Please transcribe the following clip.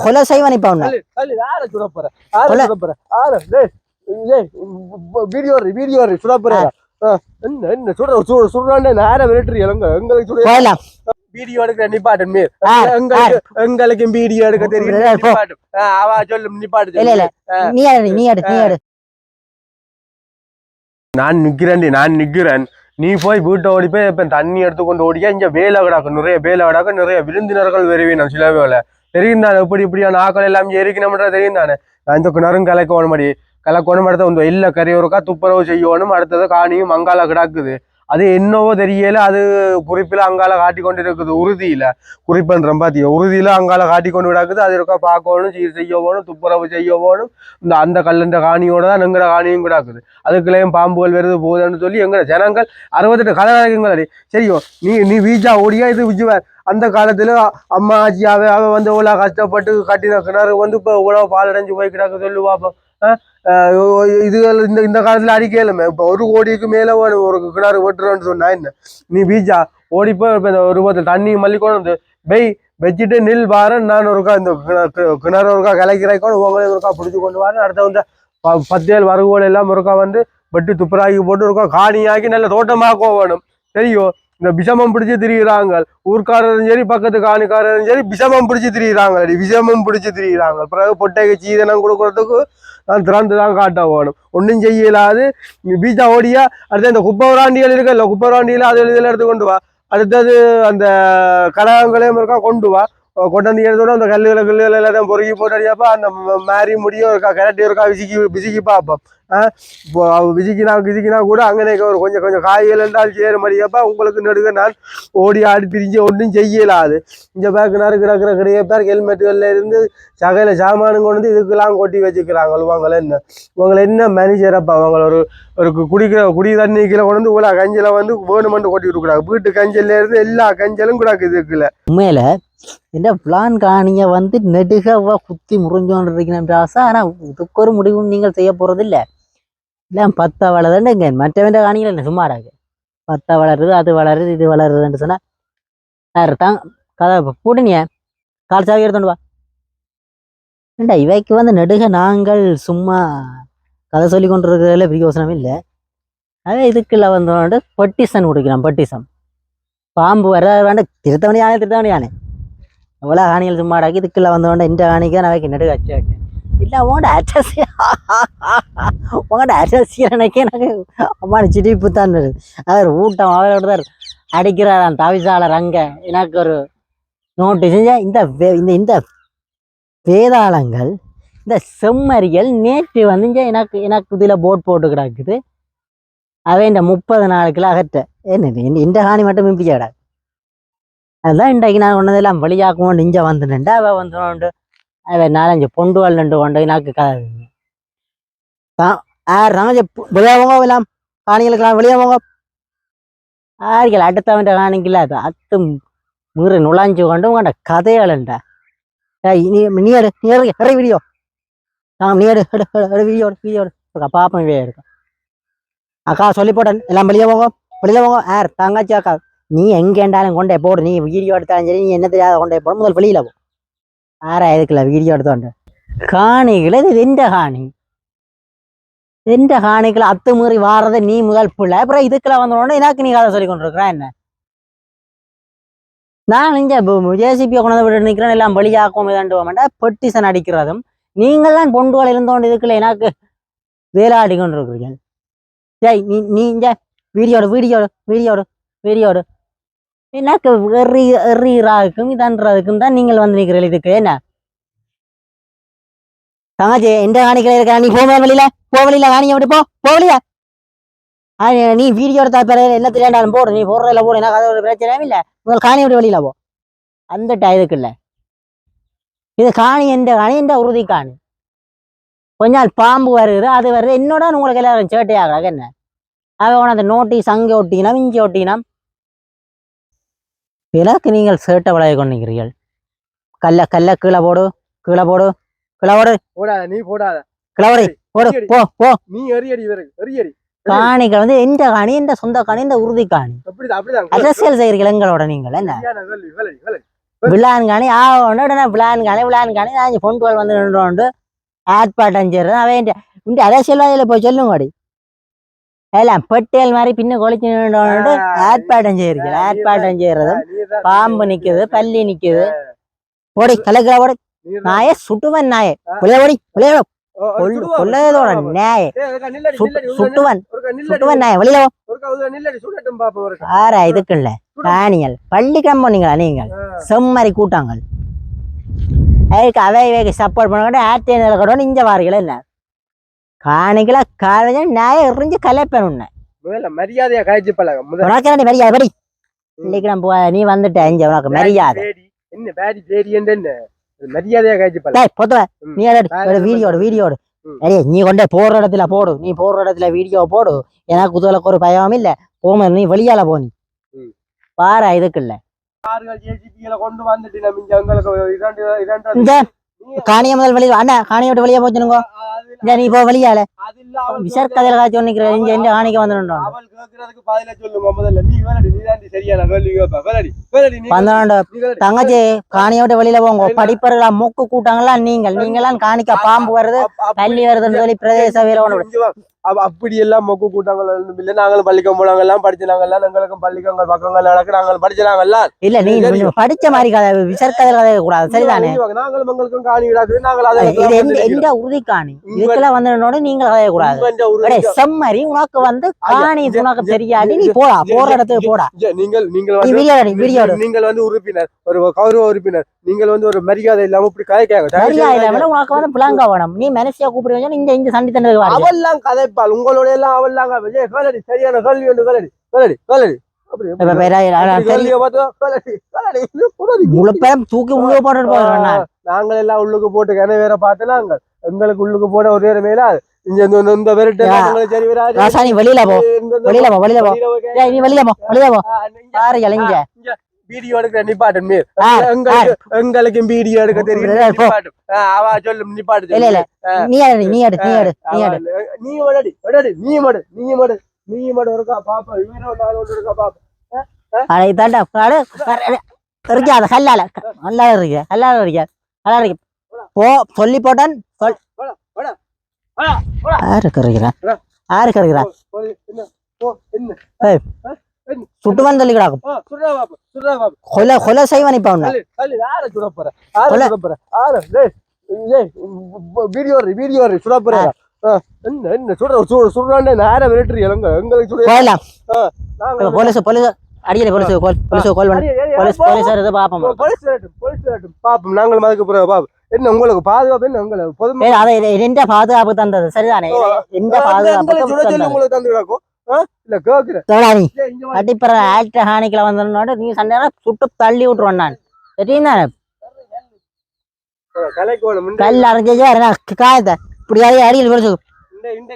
கொலை செய்வன் இப்ப வீடியோ சுடப்போற என்ன சுடுறான்னு நேரம் மிலிட்டரி எங்களுக்கு வீடியோ எடுக்கிற நிப்பாட்டன் எங்களுக்கு வீடியோ எடுக்க தெரியும் அவ சொல்லும் நிப்பாட்டு நான் நிக்கிறேன் நீ போய் வீட்டை ஓடி போய் இப்ப தண்ணி எடுத்துக்கொண்டு ஓடியா இங்க வேலை கிடாக்கும் நிறைய வேலை கிடாக்கும் நிறைய விருந்தினர்கள் வருவேன் சில வேலை தெரியும் தானே இப்படியான ஆக்கள் எல்லாம் இருக்கணும்ன்ற தெரியும் தானே நான் இந்த கிணறும் கலக்கணும் மாதிரி கலக்கணும் அடுத்த இந்த எல்லை கரையோருக்கா துப்புரவு செய்யணும் அடுத்தது காணியும் அங்கால கிடக்குது அது என்னவோ தெரியல அது குறிப்பில அங்கால காட்டி கொண்டு இருக்குது உறுதியில குறிப்பன்ற பாத்தியா உறுதியில அங்கால காட்டி கொண்டு கிடக்குது அது இருக்கா பார்க்கணும் சீர் செய்ய போகணும் துப்புரவு செய்ய போகணும் அந்த கல்லண்ட காணியோட தான் எங்கட காணியும் கிடக்குது அதுக்குள்ளேயும் பாம்புகள் வருது போகுதுன்னு சொல்லி எங்கட ஜனங்கள் 68 கதை சரியோ நீ வீஜா ஓடியா இது விஜுவார் அந்த காலத்துல அம்மா ஆச்சியாவே அவ வந்து இவ்வளோ கஷ்டப்பட்டு கட்டின கிணறு வந்து இப்போ இவ்வளோ பாலடைஞ்சு போய் கிடக்கு சொல்லு பார்ப்போம் இதுகள் இந்த காலத்துல அடிக்கலுமே இப்ப 1 கோடிக்கு மேல ஒரு கிணறு வெட்டுறோன்னு சொன்னா என்ன நீ பீச்சா ஓடிப்போ ஒரு தண்ணி மல்லிக்கொண்டு வந்து வச்சுட்டு நில் வாரன் நான் ஒருக்கா இந்த கிணறு ஒருக்கா கலைக்கிறேன் உங்களையும் ஒருக்கா பிடிச்சி கொண்டு வரேன் அடுத்த வந்து 10 வரகுகள் எல்லாம் ஒருக்கா வந்து வெட்டி துப்புராக்கி போட்டு ஒருக்கா காணியாக்கி நல்ல தோட்டமாக்க வேணும் தெரியும் இந்த விஷமம் பிடிச்சி திரிகிறாங்க ஊர்க்காரரும் சரி பக்கத்து காணிக்காரரும் சரி விஷமம் பிடிச்சி திரிகிறாங்க பிறகு பொட்டைக்கு சீதனம் கொடுக்கறதுக்கு நான் திறந்துதான் காட்ட வேணும் ஒன்றும் செய்யலாது பீச்சா ஓடியா அடுத்த இந்த குப்பவராண்டிகள் இருக்குல்ல குப்பவராண்டியில அது இதில் எடுத்து கொண்டு வா அடுத்தது அந்த கலகங்களையும் இருக்கா கொண்டு வா கொண்டாந்து எடுத்தோட அந்த கல்லுகளை எல்லாத்தையும் பொறுக்கி போட்டு அடியாப்பா அந்த மாறி முடியும் இருக்கா கரட்டி இருக்கா விசிக்கி பார்ப்போம் விசிக்கினா கூட அங்கே ஒரு கொஞ்சம் காய்கள் என்றால் சேர மாதிரியாப்பா உங்களுக்கு நடுக்க நான் ஓடி ஆடி திரிஞ்சு ஒன்றும் செய்யலாது இந்த பேக்குனாரு கிடக்கிற கிடையாது ஹெல்மெட்டுகள்ல இருந்து சகையில சாமானுங்க கொண்டு வந்து இதுக்கெல்லாம் கொட்டி வச்சுக்கிறாங்க உங்களை என்ன மேனேஜரப்பா அவங்கள ஒரு குடி தண்ணிக்குள்ள கொண்டு வந்து இவ்வளோ கஞ்சலை வந்து வேணுமென்று கொட்டி விட்டுக்கிறாங்க வீட்டு கஞ்சல்ல இருந்து எல்லா கஞ்சலும் கிடக்கு இதுக்குள்ள உண்மையில இந்த பிளான் காணிய வந்து நெடுகவா குத்தி முறிஞ்சோன்னு இருக்கணும் ஆசை ஆனா இதுக்கு ஒரு முடிவும் நீங்கள் செய்ய போறது இல்லை இல்லை 10 வளருதுன்னு மற்றவன் காணிகள் என்ன சும்மாடாங்க 10 வளருது அது வளருது இது வளருதுன்னு சொன்னா யார் தான் கதை கூட்டணிய கால் சாவி எடுத்துட்டு வா ஏண்டா இவைக்கு வந்து நெடுக நாங்கள் சும்மா கதை சொல்லி கொண்டு இருக்கிறதுல பிரியோசனம் இல்லை அதே இதுக்குள்ள வந்து பெட்டிஷன் கொடுக்கலாம் பெட்டிஷன் பாம்பு வர வேண்டாம் திருத்தவணியானே அவ்வளோ காணிகள் சும்மாடாக்கி இதுக்குள்ள வந்தோண்ட இந்த காணிக்கு நான் வைக்க நெடுக அச்சு இல்லை உங்களோட அரசியலனைக்கே நாங்கள் அம்மா சிரிப்பு தான் அவர் ஊட்டம் அவரோட தான் அடிக்கிறாராம் தவிசாளர் அங்கே எனக்கு ஒரு நோட்டு செஞ்ச இந்த வேதாளங்கள் இந்த செம்மறிகள் நேற்று வந்து எனக்கு இதில் போட் போட்டு கிடக்குது அவை இந்த 30 நாளுக்குள்ள அகற்ற என்ன இந்த காணி மட்டும் இப்படி கிடாது அதுதான் இன்றைக்கு நான் ஒன்றதெல்லாம் வழியாக்கும் இங்கே வந்துட்டேன்டா அவள் வந்துட்டு அவன் 4-5 பொண்டுகள் 2 கொண்டு எனக்கு கதை வெளியாவங்க எல்லாம் காணிகளுக்கெல்லாம் வெளியாவங்க ஆறுகள் அடுத்தவன் காணிக்கல அது அத்து மீறி நுழைஞ்சு கொண்டு உங்கள்ட கதைகளண்டா நீ எடு வீடியோ நீ எடு வீடியோ பாப்பன் வீடியோ எடுக்கும் அக்கா சொல்லி போட்டேன் எல்லாம் வெளியே போங்க யார் தங்கச்சி அக்கா நீ எங்கேண்டாலும் கொண்டே போடு நீ வீடியோ எடுத்தாலும் சரி நீ என்ன தெரியாத கொண்டே போட முதல் வெளியில போ ஆறா எதுக்குல வீடியோ எடுத்தோண்டு காணிகள் இது எந்த காணிகளை அத்து மீறி வாரதை நீ முதல் பிள்ளை அப்புறம் இதுக்குள்ள வந்தோடனே எனக்கு நீ கதை சொல்லி கொண்டு இருக்கிறான் என்ன நான் இங்க ஜேசிபியை கொண்டு விட்டு நிற்கிறேன் எல்லாம் வெளியாக்கும் வேண்டாம் பெட்டிஷன் அடிக்கிறதும் நீங்கள் தான் பொண்டுகள் இருந்தோண்டு இதுக்குள்ள எனக்கு வேலாடி கொண்டு இருக்கிறீர்கள் ஜெய் நீ இங்க வீடியோடு எனக்கு எறிகிறதுக்கும் இதன்றதுக்கும் தான் நீங்கள் வந்து நிற்கிறீர்கள் இதுக்கு என்ன தங்கச்சி எந்த காணிக்கல இருக்க நீ போவலியில காணியை விட்டு போவலியா நீ வீடியோ எடுத்தா பேர என்ன தெரியாண்டாலும் போடு நீ போடுறதுல போடு எனக்கு அது ஒரு பிரச்சனையும் இல்லை முதல் காணியை விட்டு வெளியில போ அந்த இதுக்கு இல்லை இது காணி எந்த உறுதி காணி கொஞ்ச நாள் பாம்பு வருது அது வருது என்னோட உங்களுக்கு எல்லாரும் சேட்டையாகிறாங்க என்ன அவன் அந்த நோட்டீஸ் அங்கே ஒட்டினா இங்கே ஒட்டினா விலக்கு நீங்கள் சேட்டை விளைய கொண்டிருக்கிறீர்கள் கல்ல கீழே போடு நீ போடாத கிளவரி போடு போ நீ எரியடி காணிகள் வந்து எந்த காணி இந்த சொந்த காணி இந்த உறுதி காணி அரசியல் செய்கிறீர்கள் எங்களோட நீங்கள் என்ன பிளான் காணி பிளான் காணி நான் பொண்டு வந்து நின்று ஆர்ப்பாட்டம் செய்யறது அவன் இந்த அரசியல்வாதியில போய் சொல்லுங்க எல்லாம் பெட்டேல் மாதிரி பின்ன கொளிச்சு நின்று ஆர்ப்பாட்டம் செய்யறதும் பாம்பு நிக்குது பல்லி நிக்குது போடி கலக்கிற போடி நாயே சுட்டுவன் நாயே விளையாடி விளையாடும் கொள்ளதோட நாயே சுட்டுவன் நாயே வெளியில ஆறா இதுக்குல்ல காணிகள் பள்ளிக்கிழமை போனீங்களா நீங்கள் செம்மறி கூட்டாங்கள் அதுக்கு அவை சப்போர்ட் பண்ண ஆர்டிஎன்எல் கூட இஞ்ச வாரிகள் என்ன காணிகளா காலேஜ் நாயை எறிஞ்சு கலைப்பேன் உன்னை மரியாதையா காய்ச்சி பழகம் உனக்கு மரியாதை படி பள்ளிக்கிழமை நீ வந்துட்ட இங்க உனக்கு மரியாதை என்ன பேடி பேடி என்ன மரியாதையா காய்ச்சி பழகம் பொத்துவ நீ வீடியோடு நீ கொண்டே போற இடத்துல போடு நீ போற இடத்துல வீடியோ போடு எனக்கு குதலுக்கு ஒரு பயமும் இல்ல போம நீ வெளியால போனி பாரா இதுக்குல்ல கொண்டு வந்துட்டு இந்த காணிய முதல் வெளியே அண்ணா காணிய விட்டு வெளியே போச்சுனுங்க நீ போ வெளியால விசர் கதையில காய்ச்சி ஒன்னிக்கிற இங்க எந்த காணிக்க வந்துடும் தங்கச்சி காணிய விட்டு வெளியில போங்க படிப்பர்களா மூக்கு கூட்டாங்களா நீங்களாம் காணிக்க பாம்பு வருது தள்ளி வருதுன்னு சொல்லி பிரதேச வீர அப்படி எல்லாம் மொக்கு கூட்டங்கள் இல்ல நாங்களும் பள்ளிக்கம் போனாங்க எல்லாம் படிச்சாங்கல்ல எங்களுக்கும் பள்ளிக்கங்கள் பக்கங்கள் நடக்கு நாங்கள் படிச்சாங்கல்ல இல்ல நீ படிச்ச மாதிரி கதை விசர் கதை கதை கூடாது சரிதானே நாங்களும் எங்களுக்கும் காணி விடாது நாங்கள் எந்த உறுதி காணி இதுக்கெல்லாம் வந்து நீங்க கதைய கூடாது செம்மறி உனக்கு வந்து காணி உனக்கு தெரியாது நீ போடா போற இடத்துக்கு போடா நீங்கள் வந்து உறுப்பினர் ஒரு கௌரவ உறுப்பினர் நீங்கள் வந்து ஒரு மரியாதை இல்லாம இப்படி கதைக்காக உனக்கு வந்து பிளாங்க வேணும் நீ மனசியா கூப்பிடுவீங்க இந்த சண்டி தண்டை அவெல்லாம் கதைப்பாள் உங்களோட எல்லாம் அவெல்லாம் சரியான கல்வி ஒன்று கலடி தூக்கி உள்ள போட்டு நாங்கள் எல்லாம் உள்ளுக்கு போட்டு கிண வேற பார்த்து நாங்கள் எங்களுக்கு உள்ளுக்கு போட ஒரு வேற மேல இந்த சரி வெளியில போ வெளியில போ வெளியில போ நீ வெளியில போ வெளியில போ பாரு இளைஞ வீடியோ எடுக்கிற நிப்பாட்டு எங்களுக்கும் வீடியோ எடுக்க தெரியும் அவ சொல்லும் நிப்பாட்டு இல்ல இல்ல நீ எடு நீ எடு நீ எடு நீ எடு நீ மடு இருக்கா பாப்பா இருக்கா பாப்பா அதை தாண்டா இருக்கா அது கல்லால நல்லா இருக்கு கல்லால இருக்கு போ சொல்லி போட்டான் யாருக்கு இருக்கிறா சுட்டு வந்து சொல்லி கிடாக்கும் கொலை கொலை செய்வான் இப்ப வீடியோ சுடப்போற என்ன சுடுறாண்டே நேர மிலிட்டரி எங்களுக்கு போலீஸ் போலீஸ் அடிக்கடி போலீஸ் பாப்போம் பாப்போம் நாங்களும் அதுக்கு பாப்போம் என்ன உங்களுக்கு பாதுகாப்பு என்ன உங்களுக்கு எந்த பாதுகாப்பு தந்தது சரிதானே எந்த பாதுகாப்பு உங்களுக்கு தந்து கிடக்கும் இல்ல கேக்குறேன் அடிப்பற ஆக்ட ஹானிக்கல வந்தோட நீ சண்டை சுட்டு தள்ளி விட்டுருவேன் நான் தெரியுமா கல் அரைஞ்சு காயத்தை இப்படி அடியில் விளைச்சு இந்த